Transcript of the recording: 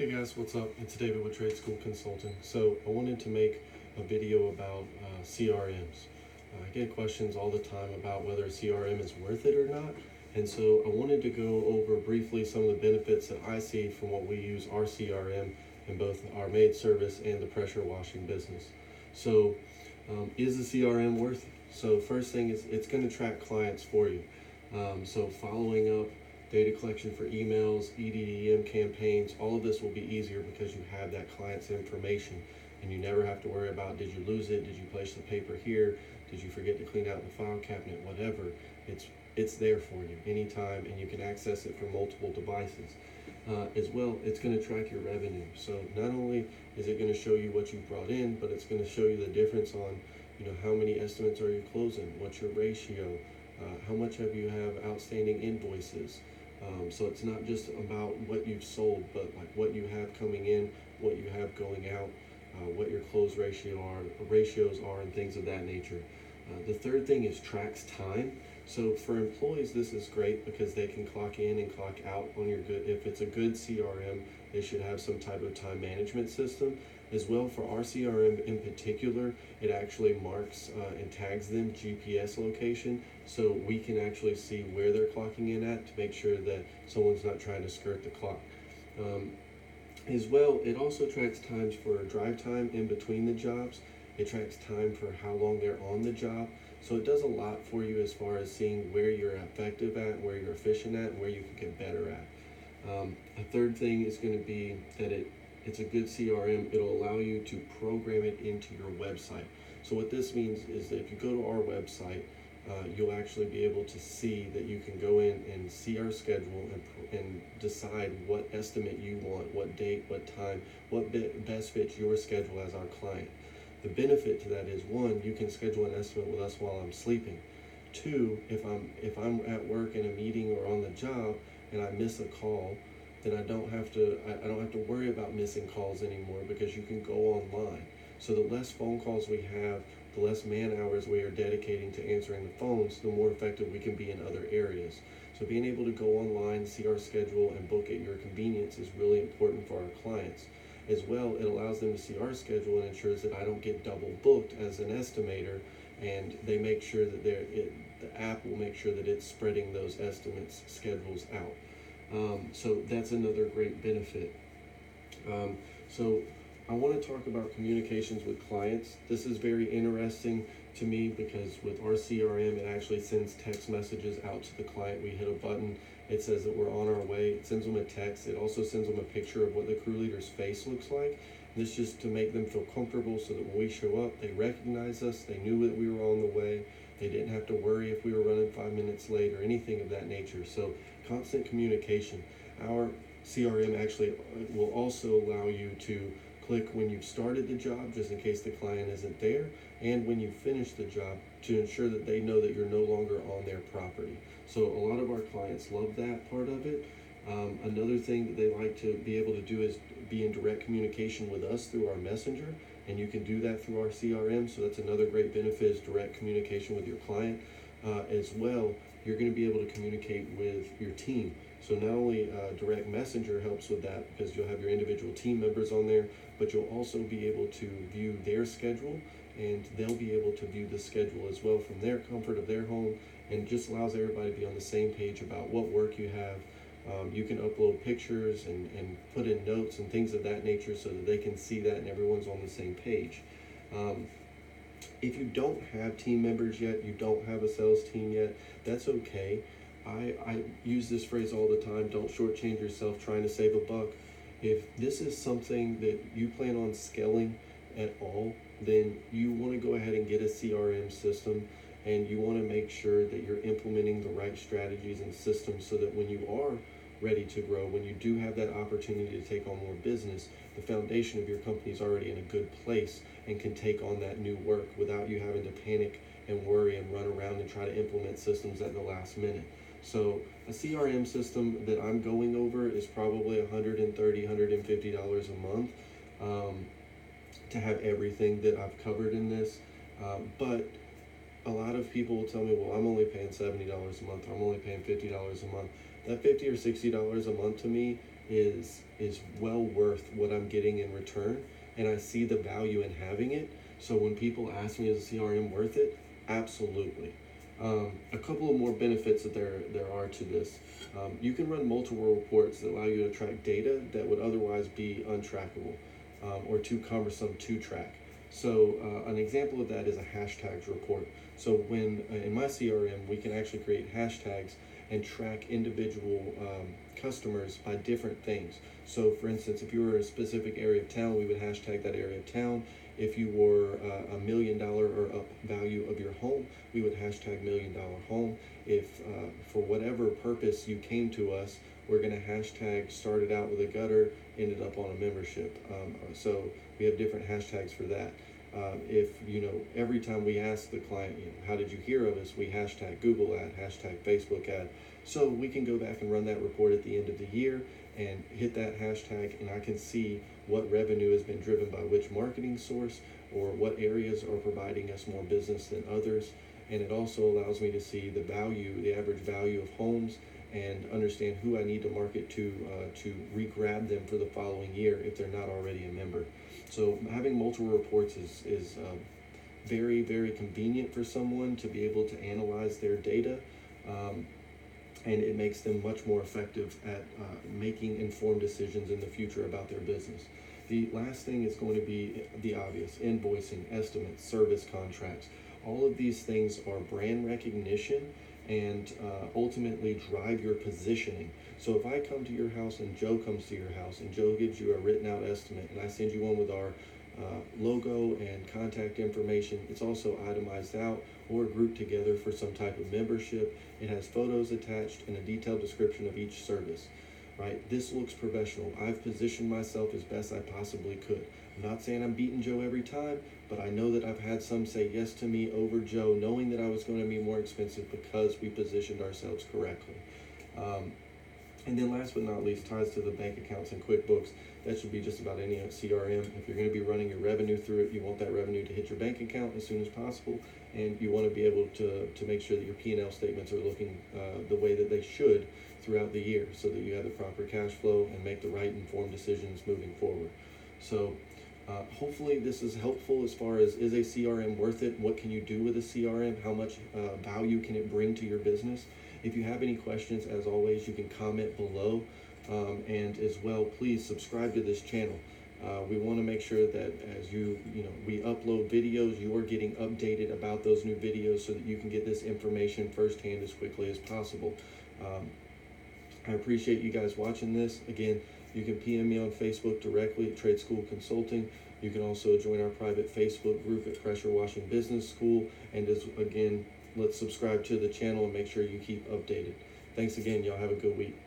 Hey guys, what's up? It's David with Trade School Consulting. So I wanted to make a video about CRMs. I get questions all the time about whether a CRM is worth it or not. And so I wanted to go over briefly some of the benefits that I see from what we use our CRM in both our maid service and the pressure washing business. So is the CRM worth it? So first thing is it's going to track clients for you. So following up, data collection for emails, EDM campaigns, all of this will be easier because you have that client's information and you never have to worry about, did you lose it, did you place the paper here, did you forget to clean out the file cabinet, whatever. It's there for you anytime, and you can access it from multiple devices. As well, it's going to track your revenue. So not only is it going to show you what you've brought in, but it's going to show you the difference on, how many estimates are you closing, what's your ratio, how much have you have outstanding invoices. So it's not just about what you've sold, but like what you have coming in, what you have going out, what your close ratios are, and things of that nature. The third thing is tracks time. So for employees, this is great because they can clock in and clock out on your good. If it's a good CRM, they should have some type of time management system. As well, for our CRM in particular, it actually marks and tags them GPS location, so we can actually see where they're clocking in at to make sure that someone's not trying to skirt the clock. As well, it also tracks times for drive time in between the jobs. It tracks time for how long they're on the job. So it does a lot for you as far as seeing where you're effective at, where you're efficient at, and where you can get better at. A third thing is going to be that it's a good CRM. It'll allow you to program it into your website. So what this means is that if you go to our website, you'll actually be able to see that you can go in and see our schedule and decide what estimate you want, what date, what time, what best fits your schedule as our client. The benefit to that is, one, you can schedule an estimate with us while I'm sleeping. Two, if I'm at work in a meeting or on the job and I miss a call, then I don't have to worry about missing calls anymore because you can go online. So the less phone calls we have, the less man hours we are dedicating to answering the phones, the more effective we can be in other areas. So being able to go online, see our schedule, and book at your convenience is really important for our clients. As well, it allows them to see our schedule and ensures that I don't get double booked as an estimator, and they make sure that the app will make sure that it's spreading those estimates schedules out. So that's another great benefit. So I want to talk about communications with clients. This is very interesting to me because with our CRM, it actually sends text messages out to the client. We hit a button, it says that we're on our way. It sends them a text. It also sends them a picture of what the crew leader's face looks like. This just to make them feel comfortable so that when we show up, they recognize us, they knew that we were on the way. They didn't have to worry if we were running 5 minutes late or anything of that nature. So constant communication. Our CRM actually will also allow you to click when you've started the job, just in case the client isn't there, and when you finish the job to ensure that they know that you're no longer on their property. So a lot of our clients love that part of it. Another thing that they like to be able to do is be in direct communication with us through our messenger, and you can do that through our CRM. So that's another great benefit, is direct communication with your client. As well, you're going to be able to communicate with your team. So not only direct messenger helps with that because you'll have your individual team members on there, but you'll also be able to view their schedule, and they'll be able to view the schedule as well from their comfort of their home, and just allows everybody to be on the same page about what work you have. You can upload pictures and put in notes and things of that nature so that they can see that and everyone's on the same page. If you don't have team members yet, you don't have a sales team yet, that's okay. I use this phrase all the time: don't shortchange yourself trying to save a buck. If this is something that you plan on scaling at all, then you want to go ahead and get a CRM system, and you want to make sure that you're implementing the right strategies and systems so that when you are ready to grow, when you do have that opportunity to take on more business, the foundation of your company is already in a good place and can take on that new work without you having to panic and worry and run around and try to implement systems at the last minute. So a CRM system that I'm going over is probably $130, $150 a month to have everything that I've covered in this. But a lot of people will tell me, well, I'm only paying $70 a month, or I'm only paying $50 a month. That $50 or $60 a month to me is is well worth what I'm getting in return, and I see the value in having it. So when people ask me, is a CRM worth it? Absolutely. A couple of more benefits that there are to this. You can run multiple reports that allow you to track data that would otherwise be untrackable, or too cumbersome to track. So an example of that is a hashtags report. So when in my CRM, we can actually create hashtags and track individual customers by different things. So for instance, if you were in a specific area of town, we would hashtag that area of town. If you were $1 million or up value of your home, we would hashtag $1 million home. If for whatever purpose you came to us, we're going to hashtag started out with a gutter, ended up on a membership. So we have different hashtags for that. If every time we ask the client, how did you hear of us, we hashtag Google ad, hashtag Facebook ad. So we can go back and run that report at the end of the year and hit that hashtag, and I can see what revenue has been driven by which marketing source, or what areas are providing us more business than others. And it also allows me to see the value, the average value of homes, and understand who I need to market to re-grab them for the following year if they're not already a member. So having multiple reports is very, very convenient for someone to be able to analyze their data, and it makes them much more effective at making informed decisions in the future about their business. The last thing is going to be the obvious: invoicing, estimates, service contracts. All of these things are brand recognition and ultimately drive your positioning. So if I come to your house and Joe comes to your house and Joe gives you a written out estimate, and I send you one with our logo and contact information, it's also itemized out or grouped together for some type of membership. It has photos attached and a detailed description of each service. Right? This looks professional. I've positioned myself as best I possibly could. I'm not saying I'm beating Joe every time, but I know that I've had some say yes to me over Joe, knowing that I was going to be more expensive because we positioned ourselves correctly. And then last but not least, ties to the bank accounts and QuickBooks. That should be just about any CRM. If you're going to be running your revenue through it, you want that revenue to hit your bank account as soon as possible, and you want to be able to make sure that your P&L statements are looking the way that they should throughout the year, so that you have the proper cash flow and make the right informed decisions moving forward. So hopefully this is helpful as far as, is a CRM worth it? What can you do with a CRM? How much value can it bring to your business? If you have any questions, as always, you can comment below, and as well, please subscribe to this channel. We want to make sure that as we upload videos, you are getting updated about those new videos so that you can get this information firsthand as quickly as possible. I appreciate you guys watching this. Again, you can PM me on Facebook directly at Trade School Consulting. You can also join our private Facebook group at Pressure Washing Business School. And again, let's subscribe to the channel and make sure you keep updated. Thanks again. Y'all have a good week.